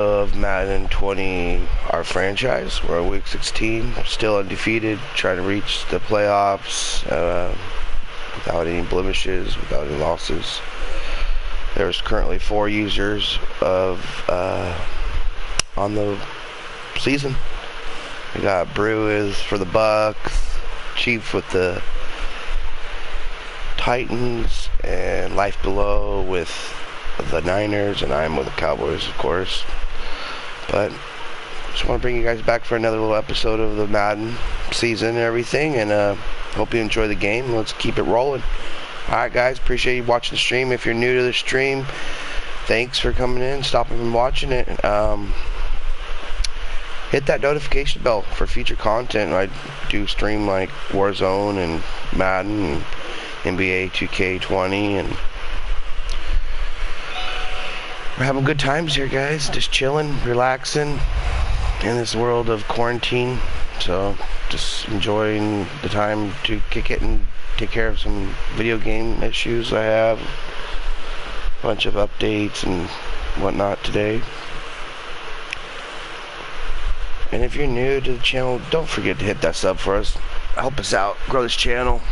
of Madden 20, our franchise. We're in week 16, still undefeated, trying to reach the playoffs without any blemishes, without any losses. There's currently 4 users on the season. We got Brew for the Bucks, Chief with the Titans, and Life Below with the Niners, and I'm with the Cowboys, of course. But just want to bring you guys back for another little episode of the Madden season and everything, and hope you enjoy the game. Let's keep it rolling. Alright guys, appreciate you watching the stream. If you're new to the stream, thanks for coming in, stopping and watching it. Hit that notification bell for future content. I do stream like Warzone and Madden and NBA 2K20, and we're having good times here, guys. Just chilling, relaxing in this world of quarantine. So just enjoying the time to kick it and take care of some video game issues I have. A bunch of updates and whatnot today. And if you're new to the channel, don't forget to hit that sub for us. Help us out, grow this channel.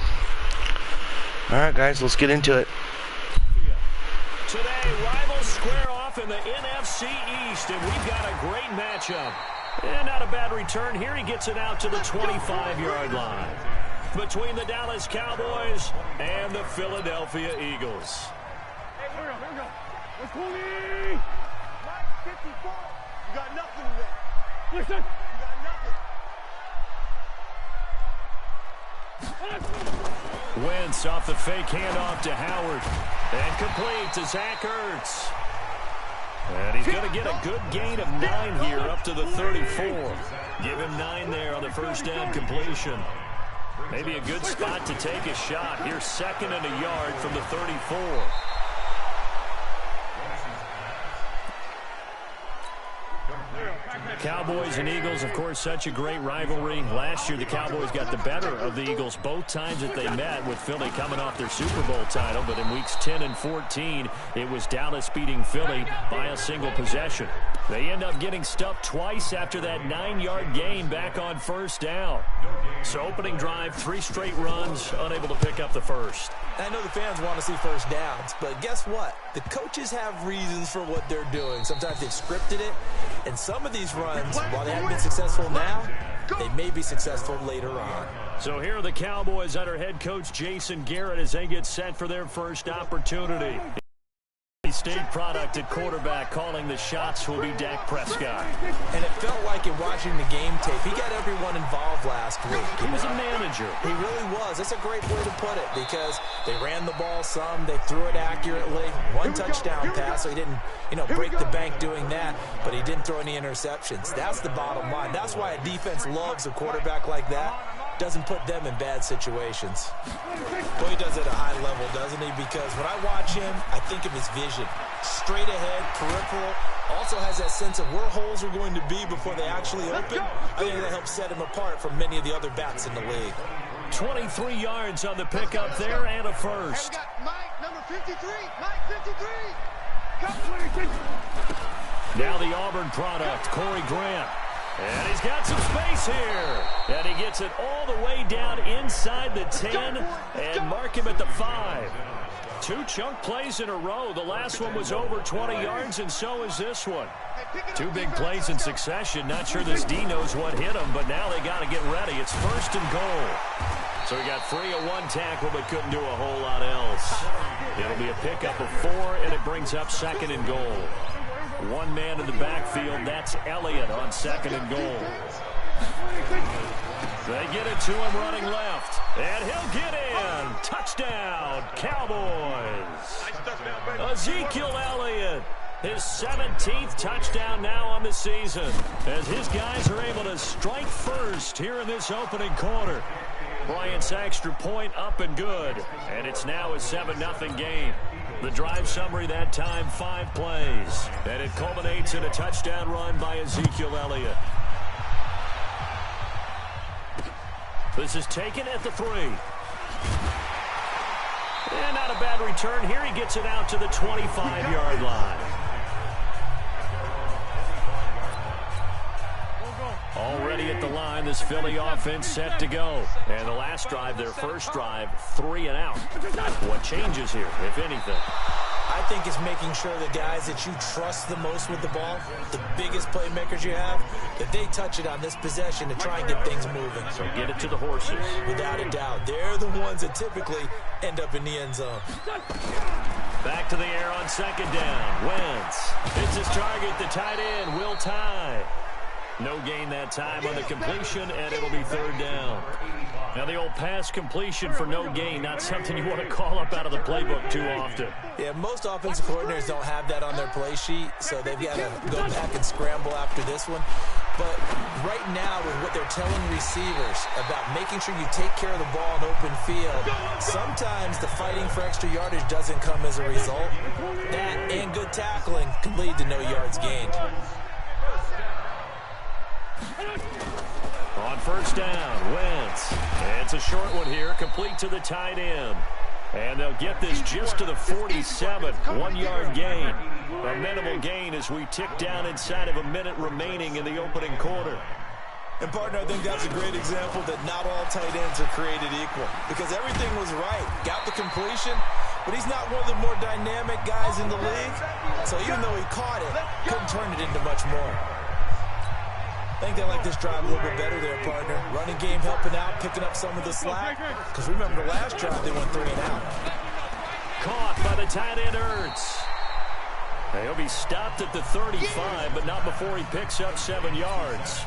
Alright guys, let's get into it. Today, rivals square off in the NFC East, and we've got a great matchup. And not a bad return here. He gets it out to the 25-yard line. Between the Dallas Cowboys and the Philadelphia Eagles. Hey, here we go. Let's go. Mike 54. You got nothing today. Listen. You got nothing. Wentz off the fake handoff to Howard. And complete to Zach Ertz. And he's going to get a good gain of 9 here up to the 34. Give him 9 there on the first down completion. Maybe a good spot to take a shot. Here's 2nd and a yard from the 34. Cowboys and Eagles, of course, such a great rivalry. Last year, the Cowboys got the better of the Eagles both times that they met, with Philly coming off their Super Bowl title. But in weeks 10 and 14, it was Dallas beating Philly by a single possession. They end up getting stuffed twice after that 9-yard gain back on first down. So opening drive, 3 straight runs, unable to pick up the first. I know the fans want to see first downs, but guess what? The coaches have reasons for what they're doing. Sometimes they've scripted it, and some of these runs, while they haven't been successful now, they may be successful later on. So here are the Cowboys under head coach Jason Garrett as they get set for their first opportunity. State product at quarterback, calling the shots will be Dak Prescott. And it felt like in watching the game tape, he got everyone involved last week. He was a manager. He really was. That's a great way to put it, because they ran the ball some, they threw it accurately. 1 touchdown pass, so he didn't, break the bank doing that, but he didn't throw any interceptions. That's the bottom line. That's why a defense loves a quarterback like that. Doesn't put them in bad situations. Well, he does it at a high level, doesn't he? Because when I watch him, I think of his vision. Straight ahead, peripheral. Also has that sense of where holes are going to be before they actually open. I think that helps set him apart from many of the other bats in the league. 23 yards on the pickup there and a first. Hey, we got Mike, number 53. Mike 53. Come, now the Auburn product, Corey Grant. And he's got some space here. And he gets it all the way down inside the 10 and mark him at the 5. 2 chunk plays in a row. The last one was over 20 yards, and so is this one. 2 big plays in succession. Not sure this D knows what hit him, but now they got to get ready. It's 1st and goal. So he got free of 1 tackle, but couldn't do a whole lot else. It'll be a pickup of 4, and it brings up 2nd and goal. 1 man in the backfield, that's Elliott on 2nd and goal. They get it to him running left, and he'll get in. Touchdown, Cowboys. Ezekiel Elliott, his 17th touchdown now on the season, as his guys are able to strike first here in this opening quarter. Bryant's extra point up and good, and it's now a 7-0 game. The drive summary that time, 5 plays. And it culminates in a touchdown run by Ezekiel Elliott. This is taken at the 3. And not a bad return here. He gets it out to the 25-yard line. at the line. This Philly offense set to go. And the last drive, their first drive, 3 and out. What changes here, if anything? I think it's making sure the guys that you trust the most with the ball, the biggest playmakers you have, that they touch it on this possession to try and get things moving. So get it to the horses. Without a doubt. They're the ones that typically end up in the end zone. Back to the air on second down. Wentz hits his target. The tight end will tie. No gain that time on the completion, and it'll be third down. Now the old pass completion for no gain, not something you want to call up out of the playbook too often. Yeah, most offensive coordinators don't have that on their play sheet, so they've got to go back and scramble after this one. But right now, with what they're telling receivers about making sure you take care of the ball in open field, sometimes the fighting for extra yardage doesn't come as a result. That and good tackling can lead to no yards gained. On first down, Wentz. It's a short one here, complete to the tight end. And they'll get this just to the 47, 1-yard gain. A minimal gain as we tick down inside of a minute remaining in the opening quarter. And, partner, I think that's a great example that not all tight ends are created equal. Because everything was right. Got the completion, but he's not one of the more dynamic guys in the league. So even though he caught it, couldn't turn it into much more. I think they like this drive a little bit better there, partner. Running game helping out, picking up some of the slack. Because remember, the last drive they went 3 and out. Caught by the tight end, Ertz. He'll be stopped at the 35, but not before he picks up 7 yards.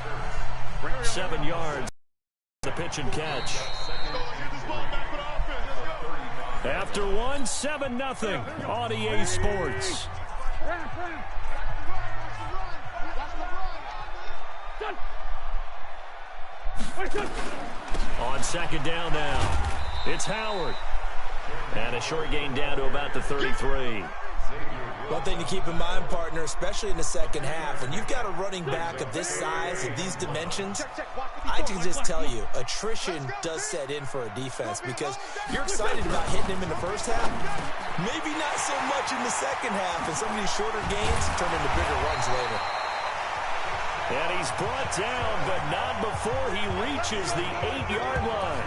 7 yards, the pitch and catch. After one, 7-0 on EA Sports. On second down now, it's Howard. And a short gain down to about the 33. One thing to keep in mind, partner, especially in the second half, when you've got a running back of this size and these dimensions, I can just tell you, attrition does set in for a defense because you're excited about hitting him in the first half, maybe not so much in the second half, and some of these shorter gains turn into bigger runs later. And he's brought down, but not before he reaches the 8-yard line.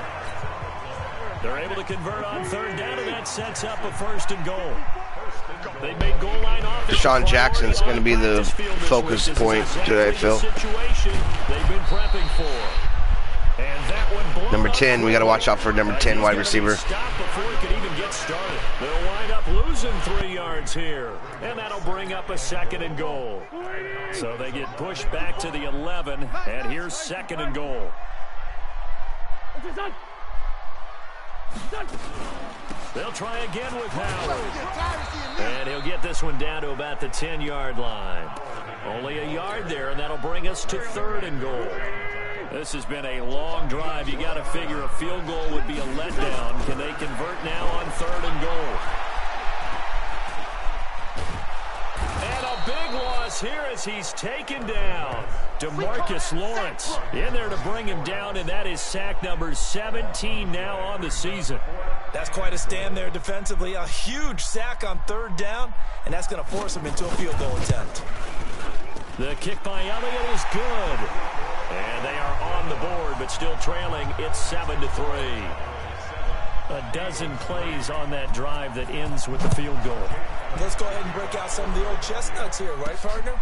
They're able to convert on third down, and that sets up a first and goal. They made goal line off. Deshaun Jackson's going to be the focus point today, Phil. They've been prepping for. And that one Number 10, we got to watch out for number 10 wide receiver. Stop before he can even get started. They'll wind up losing 3 yards here, and that'll bring up a second and goal. So they get pushed back to the 11, and here's second and goal. They'll try again with Howard. And he'll get this one down to about the 10-yard line. Only a yard there, and that'll bring us to third and goal. This has been a long drive. You got to figure a field goal would be a letdown. Can they convert now on third and goal? And a big loss here as he's taken down. DeMarcus Lawrence in there to bring him down, and that is sack number 17 now on the season. That's quite a stand there defensively. A huge sack on third down, and that's going to force him into a field goal attempt. The kick by Elliott is good. And they are on the board, but still trailing. It's 7-3. A dozen plays on that drive that ends with the field goal. Let's go ahead and break out some of the old chestnuts here, right, partner?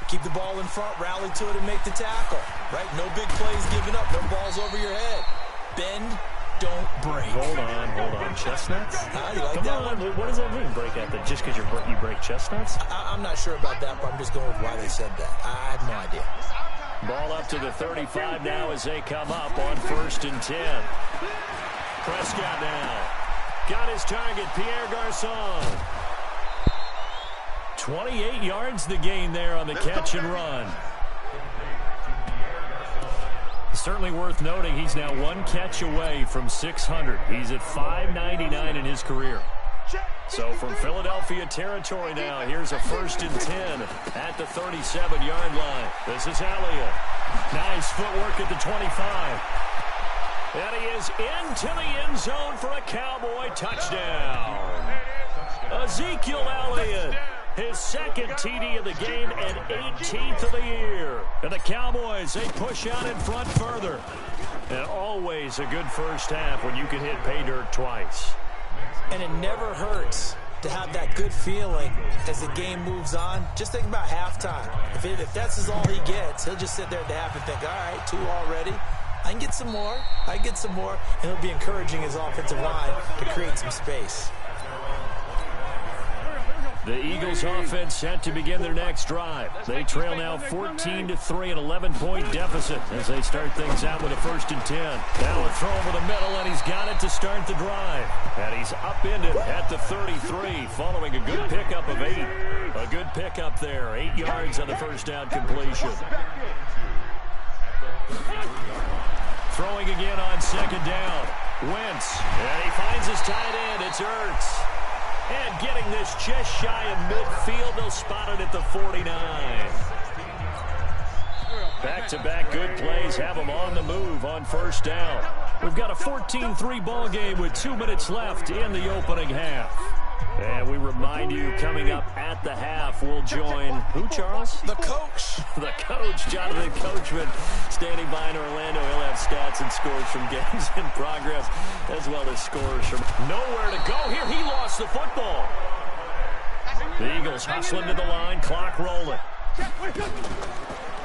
Keep the ball in front, rally to it, and make the tackle, right? No big plays given up, no balls over your head. Bend, don't break. Hold on. Chestnuts? You like Come that on. one? What does that mean, break out? Just because you break chestnuts? I'm not sure about that, but I'm just going with why they said that. I have no idea. Ball up to the 35 now as they come up on 1st and 10. Prescott now. Got his target, Pierre Garçon. 28 yards the gain there on the catch and run. Certainly worth noting he's now 1 catch away from 600. He's at 599 in his career. So from Philadelphia territory now, here's a 1st and 10 at the 37-yard line. This is Elliott. Nice footwork at the 25. And he is into the end zone for a Cowboy touchdown. Ezekiel Elliott His second TD of the game and 18th of the year. And the Cowboys, they push out in front further. And always a good first half when you can hit pay dirt twice. And it never hurts to have that good feeling as the game moves on. Just think about halftime. If that's all he gets, he'll just sit there at the half and think, all right, 2 already. I can get some more. I can get some more. And he'll be encouraging his offensive line to create some space. The Eagles offense set to begin their next drive. They trail now 14-3, an 11-point deficit as they start things out with a 1st and 10. Now a throw over the middle, and he's got it to start the drive. And he's upended at the 33 following a good pickup of 8. A good pickup there, 8 yards on the first down completion. Throwing again on 2nd down. Wentz, and he finds his tight end. It's Ertz. And getting this just shy of midfield, they'll spot it at the 49. Back-to-back good plays have them on the move on 1st down. We've got a 14-3 ball game with 2 minutes left in the opening half. And we remind you, coming up at the half, we'll join, who, Charles? The coach. The coach, Jonathan Coachman, standing by in Orlando. He'll have stats and scores from games in progress, as well as scores from nowhere to go. Here, he lost the football. The Eagles hustling to the line, clock rolling.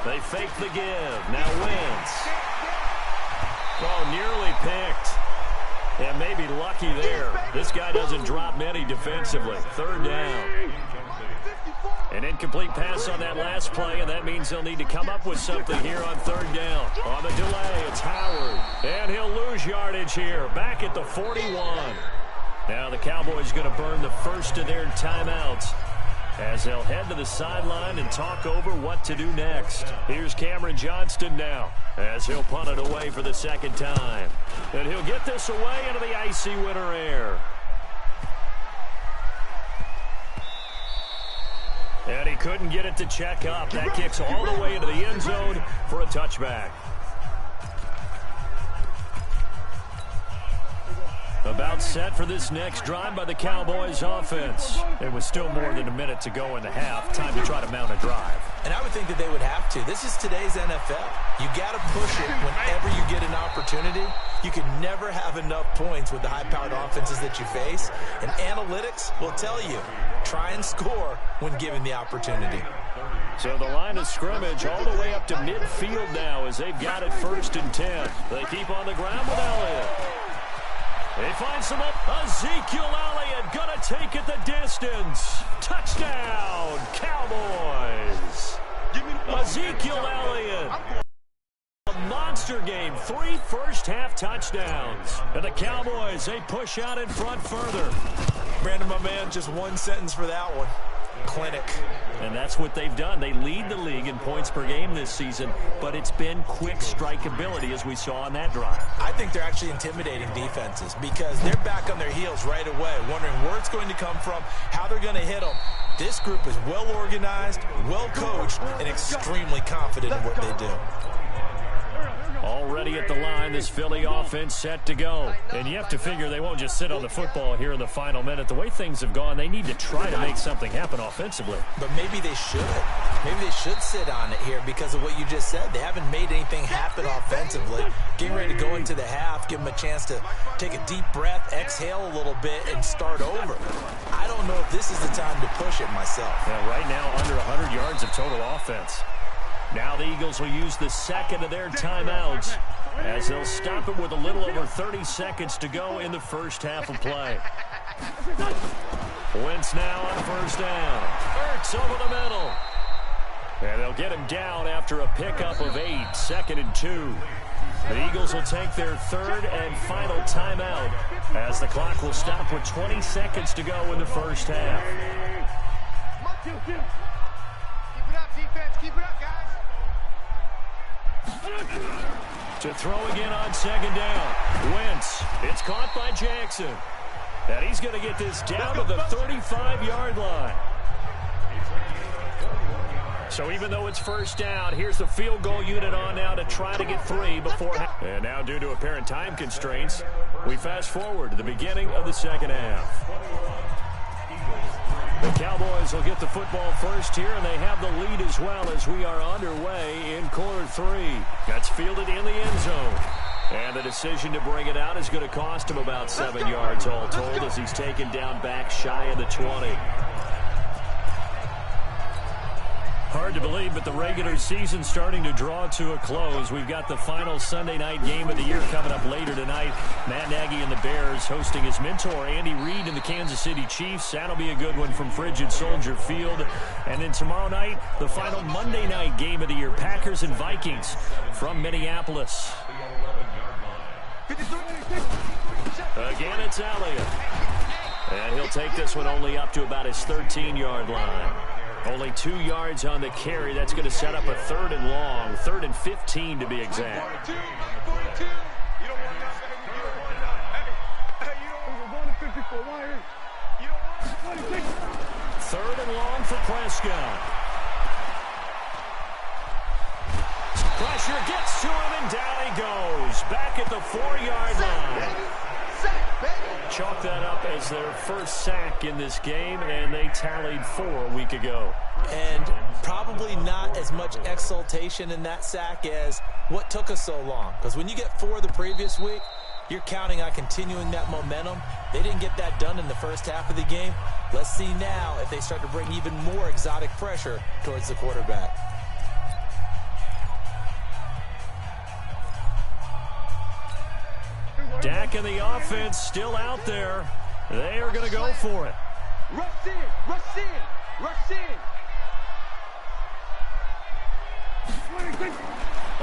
They fake the give, now wins. Oh, nearly picked. And maybe lucky there. This guy doesn't drop many defensively. 3rd down. An incomplete pass on that last play, and that means they'll need to come up with something here on 3rd down. On the delay, it's Howard. And he'll lose yardage here, back at the 41. Now the Cowboys going to burn the first of their timeouts as they'll head to the sideline and talk over what to do next. Here's Cameron Johnston now as he'll punt it away for the 2nd time. And he'll get this away into the icy winter air. And he couldn't get it to check up. That kicks all the way into the end zone for a touchback. About set for this next drive by the Cowboys offense. It was still more than a minute to go in the half. Time to try to mount a drive. And I would think that they would have to. This is today's NFL. You got to push it whenever you get an opportunity. You can never have enough points with the high-powered offenses that you face. And analytics will tell you, try and score when given the opportunity. So the line of scrimmage all the way up to midfield now as they've got it 1st and 10. They keep on the ground with Elliott. He finds him up. Ezekiel Elliott going to take it the distance. Touchdown, Cowboys. Ezekiel Elliott. A monster game. 3 first-half touchdowns. And the Cowboys, they push out in front further. Brandon, my man, just one sentence for that one. Clinic. And that's what they've done. They lead the league in points per game this season, but it's been quick strikeability as we saw on that drive. I think they're actually intimidating defenses because they're back on their heels right away, wondering where it's going to come from, how they're going to hit them. This group is well organized, well coached, and extremely confident in what they do. Already at the line, this Philly offense set to go. And you have to figure they won't just sit on the football here in the final minute. The way things have gone, they need to try to make something happen offensively. But maybe they should. Maybe they should sit on it here because of what you just said. They haven't made anything happen offensively. Getting ready to go into the half, give them a chance to take a deep breath, exhale a little bit, and start over. I don't know if this is the time to push it myself. Yeah, right now, under 100 yards of total offense. Now the Eagles will use the second of their timeouts as they'll stop it with a little over 30 seconds to go in the first half of play. Wentz now on 1st down. Ertz over the middle. And they'll get him down after a pickup of 8, 2nd and 2. The Eagles will take their 3rd and final timeout as the clock will stop with 20 seconds to go in the first half. Keep it up, defense. Keep it up, guys. To throw again on 2nd down. Wentz. It's caught by Jackson. And he's going to get this down to the 35-yard line. So even though it's 1st down, here's the field goal unit on now to try to get 3 before. And now due to apparent time constraints, we fast forward to the beginning of the 2nd half. The Cowboys will get the football first here, and they have the lead as well as we are underway in quarter 3. That's fielded in the end zone. And the decision to bring it out is going to cost him about 7 yards all told as he's taken down back shy of the 20. Hard to believe, but the regular season starting to draw to a close. We've got the final Sunday night game of the year coming up later tonight. Matt Nagy and the Bears hosting his mentor, Andy Reid, and the Kansas City Chiefs. That'll be a good one from Frigid Soldier Field. And then tomorrow night, the final Monday night game of the year, Packers and Vikings from Minneapolis. Again, it's Elliott. And he'll take this one only up to about his 13-yard line. Only 2 yards on the carry. That's going to set up a 3rd and long, 3rd and 15 to be exact. 42, 42. You don't want that, baby. You don't want that. Hey, you don't want to 54 wire. You don't want 26. 3rd and long for Prescott. Pressure gets to him, and down he goes. Back at the 4-yard line. Chalk that up as their first sack in this game, and they tallied 4 a week ago. And probably not as much exultation in that sack as what took us so long. Because when you get 4 the previous week, you're counting on continuing that momentum. They didn't get that done in the first half of the game. Let's see now if they start to bring even more exotic pressure towards the quarterback. Dak and the offense still out there. They are going to go for it. Rush in, rush in, rush in.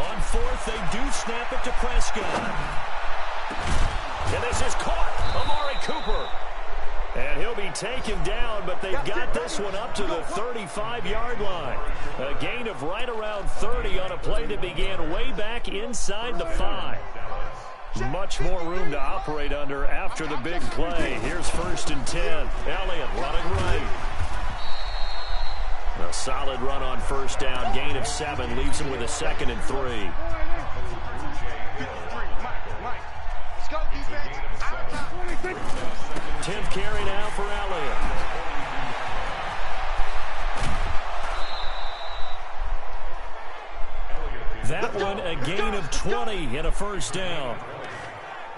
On 4th, they do snap it to Prescott. And this is caught. Amari Cooper. And he'll be taken down, but they've got this one up to the 35-yard line. A gain of right around 30 on a play that began way back inside the 5. Much more room to operate under after the big play. Here's 1st and 10. Elliott running right. A solid run on 1st down. Gain of 7 leaves him with a 2nd and 3. Let's go, defense. 10th carry now for Elliott. That one a gain of 20 and a 1st down.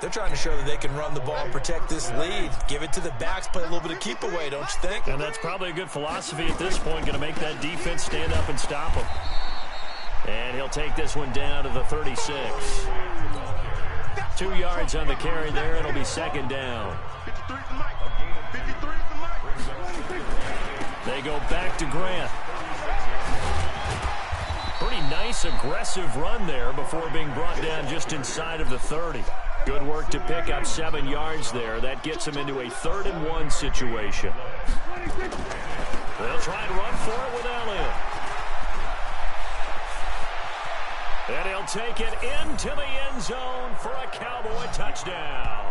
They're trying to show that they can run the ball, protect this lead, give it to the backs, play a little bit of keep away, don't you think? And that's probably a good philosophy at this point, going to make that defense stand up and stop them. And he'll take this one down to the 36. 2 yards on the carry there. It'll be 2nd down. They go back to Grant. Pretty nice, aggressive run there before being brought down just inside of the 30. Good work to pick up 7 yards there. That gets him into a 3rd and 1 situation. They'll try and run for it with Elliott. And he'll take it into the end zone for a Cowboy touchdown.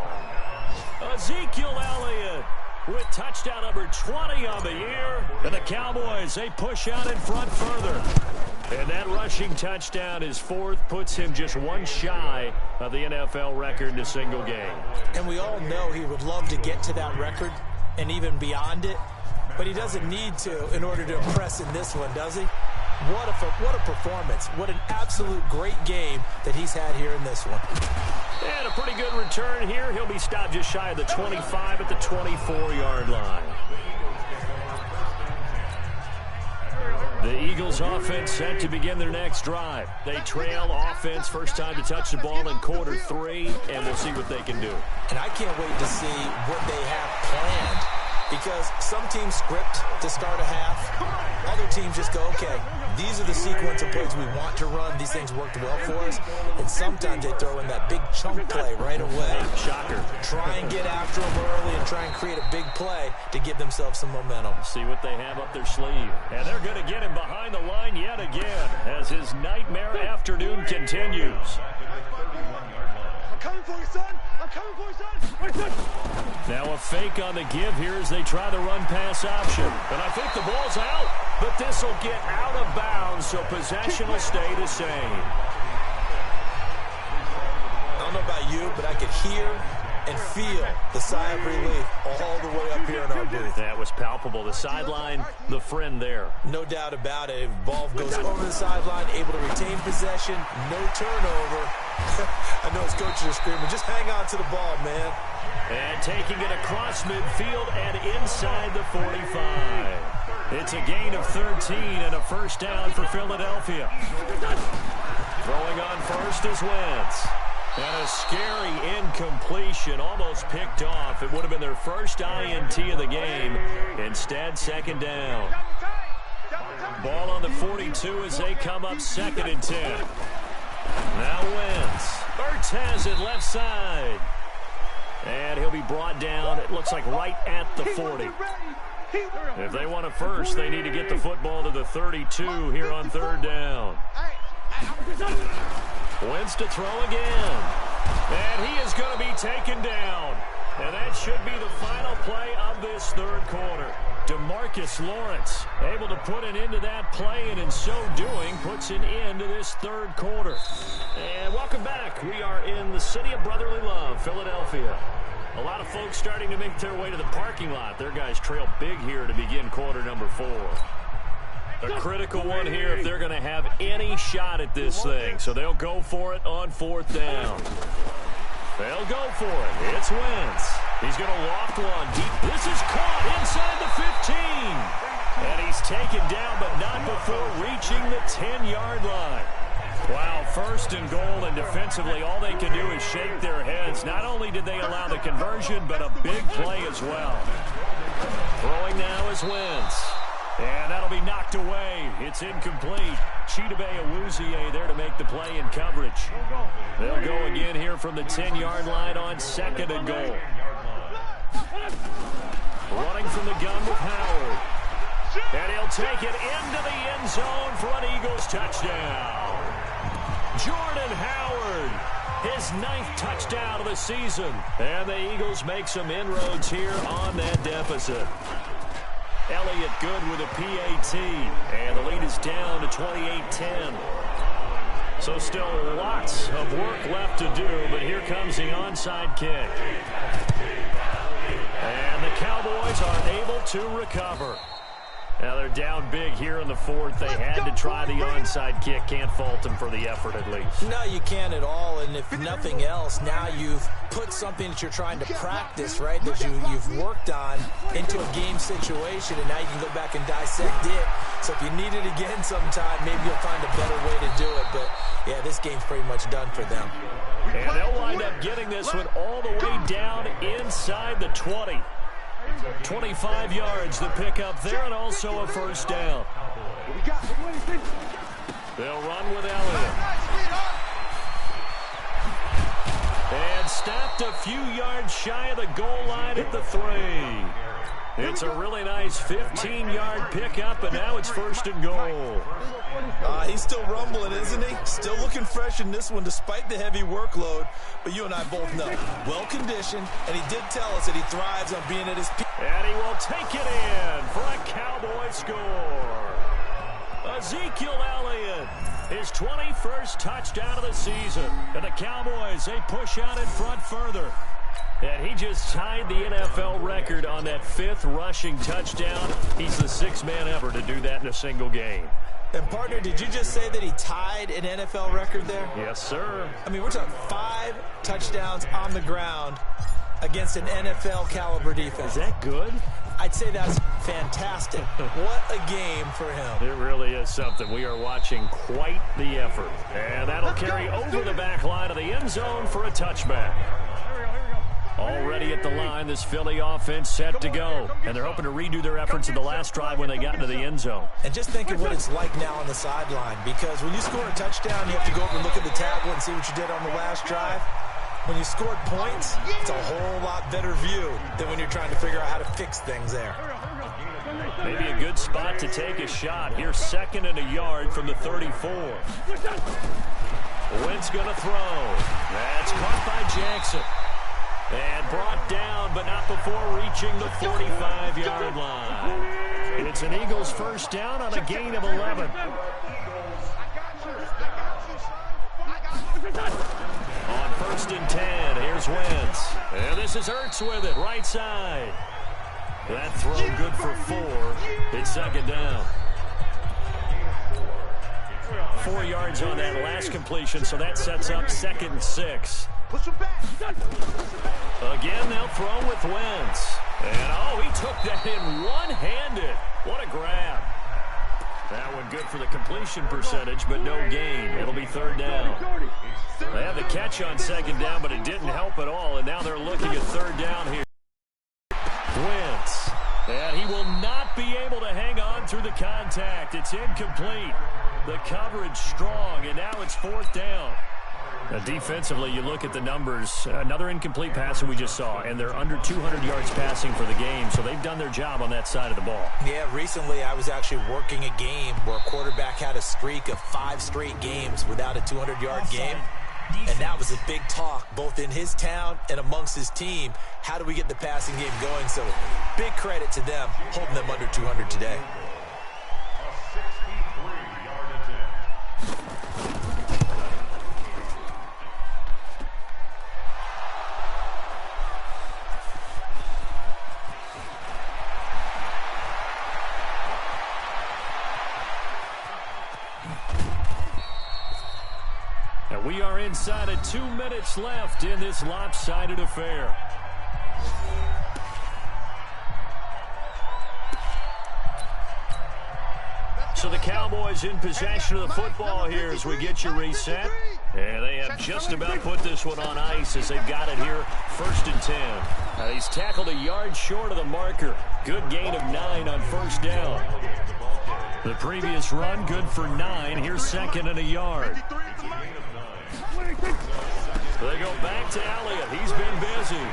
Ezekiel Elliott with touchdown number 20 on the year. And the Cowboys, they push out in front further. And that rushing touchdown, his 4th, puts him just 1 shy of the NFL record in a single game. And we all know he would love to get to that record and even beyond it. But he doesn't need to in order to impress in this one, does he? What a performance. What an absolute great game that he's had here in this one. And a pretty good return here. He'll be stopped just shy of the 25 at the 24-yard line. The Eagles offense set to begin their next drive. They trail offense, first time to touch the ball in quarter 3, and we'll see what they can do. And I can't wait to see what they have planned, because some teams script to start a half. Other teams just go, okay, these are the sequence of plays we want to run. These things worked well for us. And sometimes they throw in that big chunk play right away. Shocker. Try and get after them early and try and create a big play to give themselves some momentum. See what they have up their sleeve. And they're going to get him behind the line yet again as his nightmare afternoon continues. I'm coming for you, son. I'm coming for you, son. Now a fake on the give here as they try the run-pass option. And I think the ball's out, but this will get out of bounds, so possession will stay the same. I don't know about you, but I could hear and feel the sigh of relief all the way up here in our booth. That was palpable. The sideline, the friend there. No doubt about it. Ball goes over the sideline, able to retain possession, no turnover. I know his coaches are screaming, just hang on to the ball, man. And taking it across midfield and inside the 45. It's a gain of 13 and a first down for Philadelphia. Throwing on first is Wentz. And a scary incompletion, almost picked off. It would have been their first INT of the game. Instead, second down. Ball on the 42 as they come up 2nd and 10. Now Wentz. Ertz has it left side. And he'll be brought down, it looks like right at the 40. If they want a first, they need to get the football to the 32 here on 3rd down. Wentz to throw again. And he is going to be taken down. And that should be the final play of this 3rd quarter. DeMarcus Lawrence able to put an end to that play, and in so doing puts an end to this 3rd quarter. And welcome back. We are in the city of brotherly love, Philadelphia. A lot of folks starting to make their way to the parking lot. Their guys trail big here to begin quarter number 4. A critical one here if they're going to have any shot at this thing. So they'll go for it on 4th down. They'll go for it. It's Wentz. He's going to loft one deep. This is caught inside the 15. And he's taken down, but not before reaching the 10-yard line. Wow, 1st and goal, and defensively all they can do is shake their heads. Not only did they allow the conversion, but a big play as well. Throwing now is Wentz. And that'll be knocked away. It's incomplete. Chidobe Awuzie there to make the play in coverage. They'll go again here from the 10-yard line on 2nd and goal. Running from the gun with Howard. And he'll take it into the end zone for an Eagles touchdown. Jordan Howard, his 9th touchdown of the season. And the Eagles make some inroads here on that deficit. Elliott good with a PAT, and the lead is down to 28-10. So still lots of work left to do, but here comes the onside kick. And the Cowboys are able to recover. Now they're down big here in the 4th. They had to try the onside kick. Can't fault them for the effort at least. No, you can't at all. And if nothing else, now you've put something that you're trying to practice, right, that you've worked on into a game situation, and now you can go back and dissect it. So if you need it again sometime, maybe you'll find a better way to do it. But, yeah, this game's pretty much done for them. And they'll wind up getting this one all the way down inside the 20. 25 yards the pickup there, and also a first down. They'll run with Elliott. And stopped a few yards shy of the goal line at the 3. It's a really nice 15-yard pickup, and now it's 1st and goal. He's still rumbling, isn't he? Still looking fresh in this one despite the heavy workload. But you and I both know, well-conditioned, and he did tell us that he thrives on being at his peak. And he will take it in for a Cowboy score. Ezekiel Elliott, his 21st touchdown of the season. And the Cowboys, they push out in front further. And he just tied the NFL record on that 5th rushing touchdown. He's the 6th man ever to do that in a single game. And, partner, did you just say that he tied an NFL record there? Yes, sir. I mean, we're talking 5 touchdowns on the ground against an NFL-caliber defense. Is that good? I'd say that's fantastic. What a game for him. It really is something. We are watching quite the effort. And that'll carry over the back line of the end zone for a touchback. Already at the line, this Philly offense set to go. And they're hoping to redo their efforts in the last drive when they got into the end zone. And just think of what it's like now on the sideline. Because when you score a touchdown, you have to go over and look at the tablet and see what you did on the last drive. When you scored points, it's a whole lot better view than when you're trying to figure out how to fix things there. Maybe a good spot to take a shot. Here's 2nd and a yard from the 34. Wentz going to throw. That's caught by Jackson. And brought down, but not before reaching the 45-yard line. It's an Eagles first down on a gain of 11. On 1st First and 10. Here's Wentz. And this is Ertz with it, right side. That throw good for 4. It's second down. 4 yards on that last completion, so that sets up 2nd and 6. Again, they'll throw with Wentz. And, he took that in one-handed. What a grab. That one good for the completion percentage, but no gain. It'll be 3rd down. They had the catch on 2nd down, but it didn't help at all, and now they're looking at 3rd down here. Wentz. And he will not be able to hang on through the contact. It's incomplete. The coverage strong, and now it's 4th down. Defensively, you look at the numbers. Another incomplete pass that we just saw, and they're under 200 yards passing for the game, so they've done their job on that side of the ball. Yeah, recently I was actually working a game where a quarterback had a streak of 5 straight games without a 200-yard game, and that was a big talk, both in his town and amongst his team. How do we get the passing game going? So big credit to them, holding them under 200 today. We are inside of 2 minutes left in this lopsided affair. So the Cowboys in possession of the football here as we get you reset. And they have just about put this one on ice as they've got it here, 1st and 10. He's tackled a yard short of the marker. Good gain of 9 on 1st down. The previous run, good for 9. Here's 2nd and a yard. They go back to Elliott. He's been busy.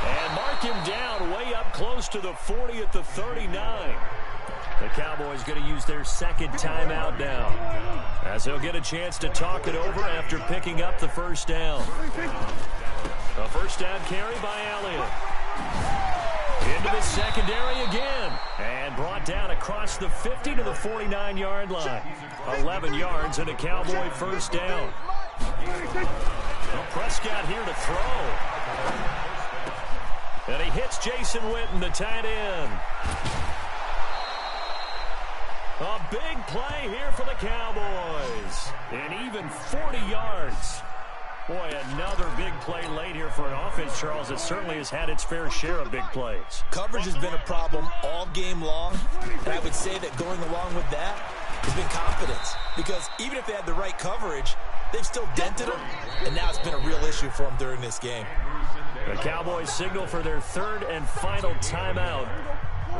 And mark him down way up close to the 40 at the 39. The Cowboys going to use their 2nd timeout now, as they'll get a chance to talk it over after picking up the 1st down. A 1st down carry by Elliott. Into the secondary again. And brought down across the 50 to the 49-yard line. 11 yards and a Cowboy 1st down. Well, Prescott here to throw. And he hits Jason Witten, the tight end. A big play here for the Cowboys. And even 40 yards. Boy, another big play late here for an offense, Charles, that certainly has had its fair share of big plays. Coverage has been a problem all game long, and I would say that going along with that has been confidence, because even if they had the right coverage, they've still dented them, and now it's been a real issue for them during this game. The Cowboys signal for their 3rd and final timeout.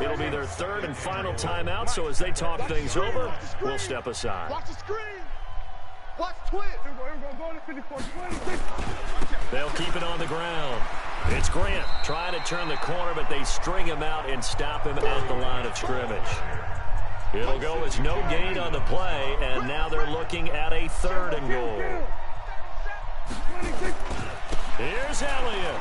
It'll be their 3rd and final timeout, so as they talk things over, we'll step aside. Watch the screen. Watch twist. They'll keep it on the ground. It's Grant trying to turn the corner, but they string him out and stop him at the line of scrimmage. It'll go as no gain on the play, and now they're looking at a 3rd and goal. Here's Elliott.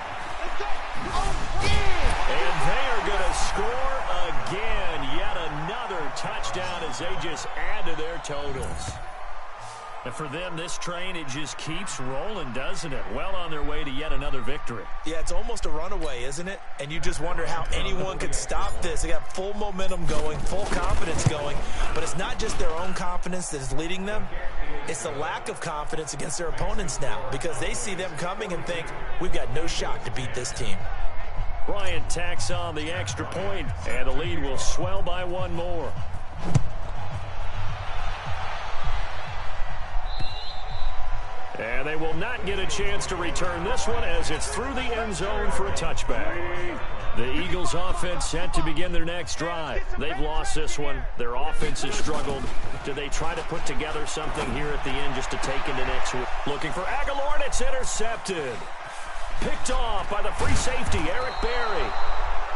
And they are going to score again. Yet another touchdown as they just add to their totals. And for them, this train, it just keeps rolling, doesn't it? Well on their way to yet another victory. Yeah, it's almost a runaway, isn't it? And you just wonder how anyone could stop this. They got full momentum going, full confidence going. But it's not just their own confidence that is leading them. It's the lack of confidence against their opponents now, because they see them coming and think, we've got no shot to beat this team. Bryant tacks on the extra point, and the lead will swell by 1 more. And they will not get a chance to return this one as it's through the end zone for a touchback. The Eagles offense set to begin their next drive. They've lost this one. Their offense has struggled. Do they try to put together something here at the end just to take into next week? Looking for Aguilar, and it's intercepted. Picked off by the free safety, Eric Berry.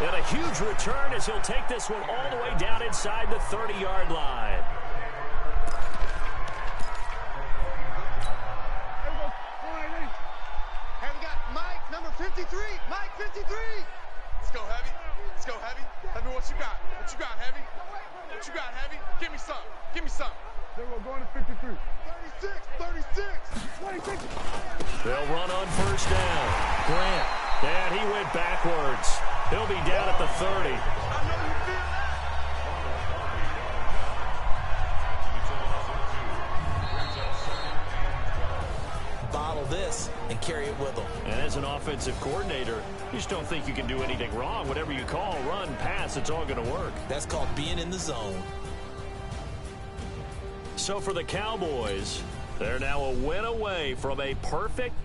And a huge return as he'll take this one all the way down inside the 30-yard line. Hey, we got Mike, number 53. Mike, 53. Let's go, Heavy. Let's go, Heavy. Heavy, what you got? What you got, Heavy? What you got, Heavy? Give me some. Give me some. They were going to 53. 36, 36. They'll run on first down. Grant. And he went backwards. He'll be down at the 30. I know you feel that. Bottle this and carry it with them. And as an offensive coordinator, you just don't think you can do anything wrong. Whatever you call, run, pass, it's all going to work. That's called being in the zone. So for the Cowboys, they're now a win away from a perfect.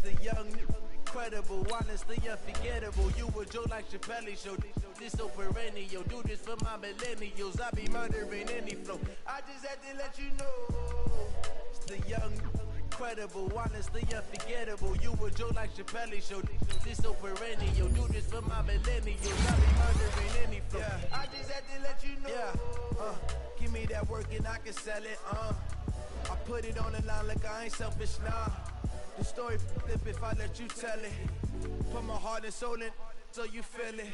The young, incredible, honestly unforgettable. You a Joe like Chappelle show. This so perennial. Do this for my millennials. I be murdering any flow. I just had to let you know. It's the young, incredible, honestly unforgettable. You a Joe like Chappelle show. This so perennial. Do this for my millennials. I be murdering any flow. I just had to let you know. Give me that work and I can sell it. I put it on the line like I ain't selfish, nah. The story flip if I let you tell it. Put my heart and soul in so you feel it.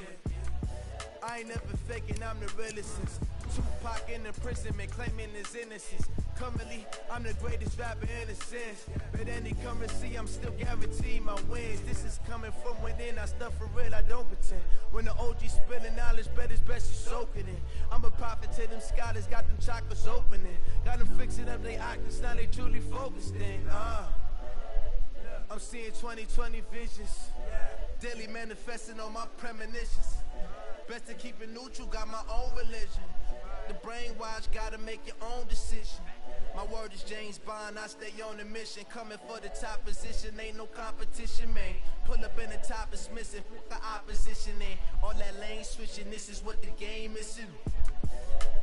I ain't never faking, I'm the realest since Tupac in imprisonment, claiming his innocence. Currently, I'm the greatest rapper in a sense. But any currency, I'm still guaranteed my wins. This is coming from within, I stuff for real, I don't pretend. When the OG spilling knowledge, bet it's best you soak it in. I'm a prophet to them scholars, got them chakras opening. Got them fixing up they octaves, now they truly focused in. I'm seeing 2020 visions. Daily manifesting on my premonitions. Best to keep it neutral, got my own religion. The brainwash, gotta make your own decision. My word is James Bond, I stay on a mission. Coming for the top position, ain't no competition, man. Pull up in the top is missing, the opposition in. All that lane switching, this is what the game is in.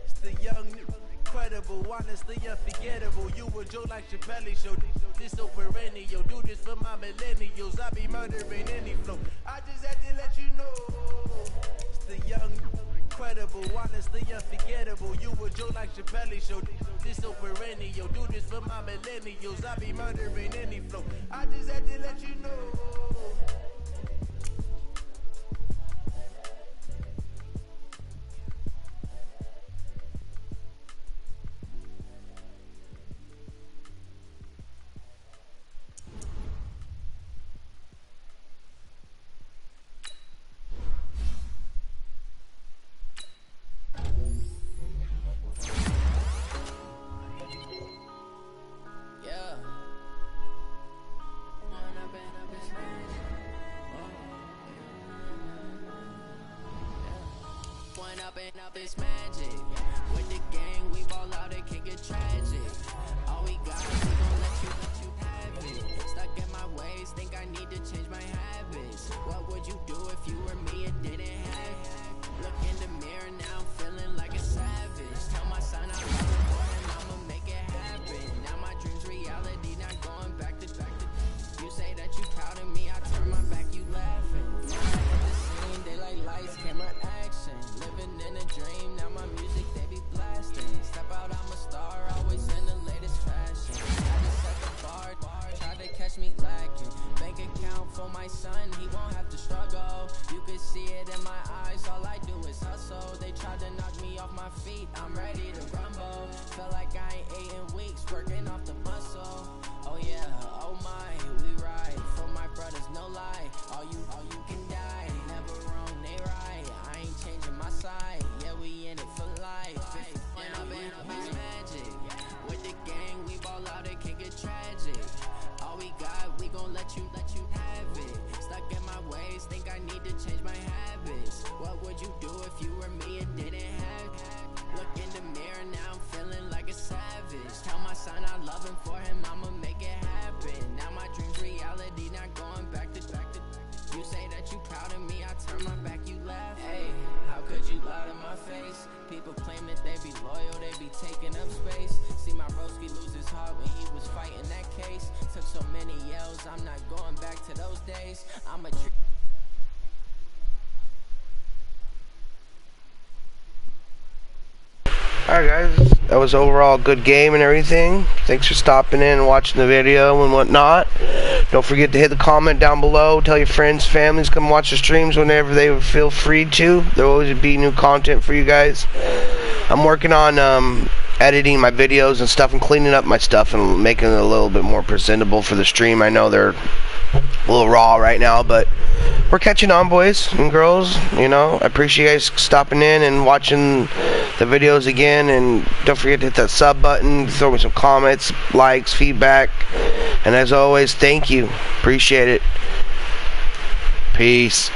It's the young, incredible, honestly unforgettable. You a Joe like Chappelle show. This so perennial. Do this for my millennials. I be murdering any flow. I just had to let you know. It's the young, incredible, honestly unforgettable. You a Joe like Chappelle show. This so perennial. Do this for my millennials. I be murdering any flow. I just had to let you know. Up is magic. With the gang, we ball out, it can get tragic. All we got, we gon' let you have it. Stuck in my ways, think I need to change my habits. What would you do if you were me and didn't have it? Look in the mirror, now I'm feeling like a savage. Tell my son I love him for him, I'ma make it happen. Now my dream's reality, not going back to. You say that you proud of me, I turn my back, you laughing. Now I hit the scene, daylight lights, camera action. Living in a dream, now my music they be blasting. Step out, I'm a star, always in the latest fashion. I just set the bar, try to catch me lacking. Bank account for my son, he won't have to struggle. You can see it in my eyes, all I do is hustle. They tried to knock me off my feet, I'm ready to rumble. Felt like I ain't ate in weeks, working off the muscle. Oh yeah, oh my, we ride for my brothers, no lie. All you can die, never wrong, they right. I ain't changing my side, yeah, we in it for life. When up is magic. With the gang, we ball out, it can get tragic. All we got, we gon' let you have it. Stuck in my ways, think I need to change my habits. What would you do if you were me and didn't have it? Look in the mirror, now I'm feeling like a savage. Tell my son I love him, for him I'ma make it happen. Now my dream's reality, not going back to. You say that you proud of me, I turn my back, you laugh. Hey, how could you lie to my face? People claim that they be loyal, they be taking up space. See my broski lose his heart when he was fighting that case. Took so many yells, I'm not going back to those days. I'm a Alright guys, that was overall a good game and everything. Thanks for stopping in and watching the video and whatnot. Don't forget to hit the comment down below. Tell your friends, families, come watch the streams whenever they feel free to. There will always be new content for you guys. I'm working on editing my videos and stuff and cleaning up my stuff and making it a little bit more presentable for the stream. I know they're a little raw right now, but we're catching on, boys and girls. You know, I appreciate you guys stopping in and watching the videos again, and don't forget to hit that sub button, throw me some comments, likes, feedback, and as always, thank you. Appreciate it. Peace.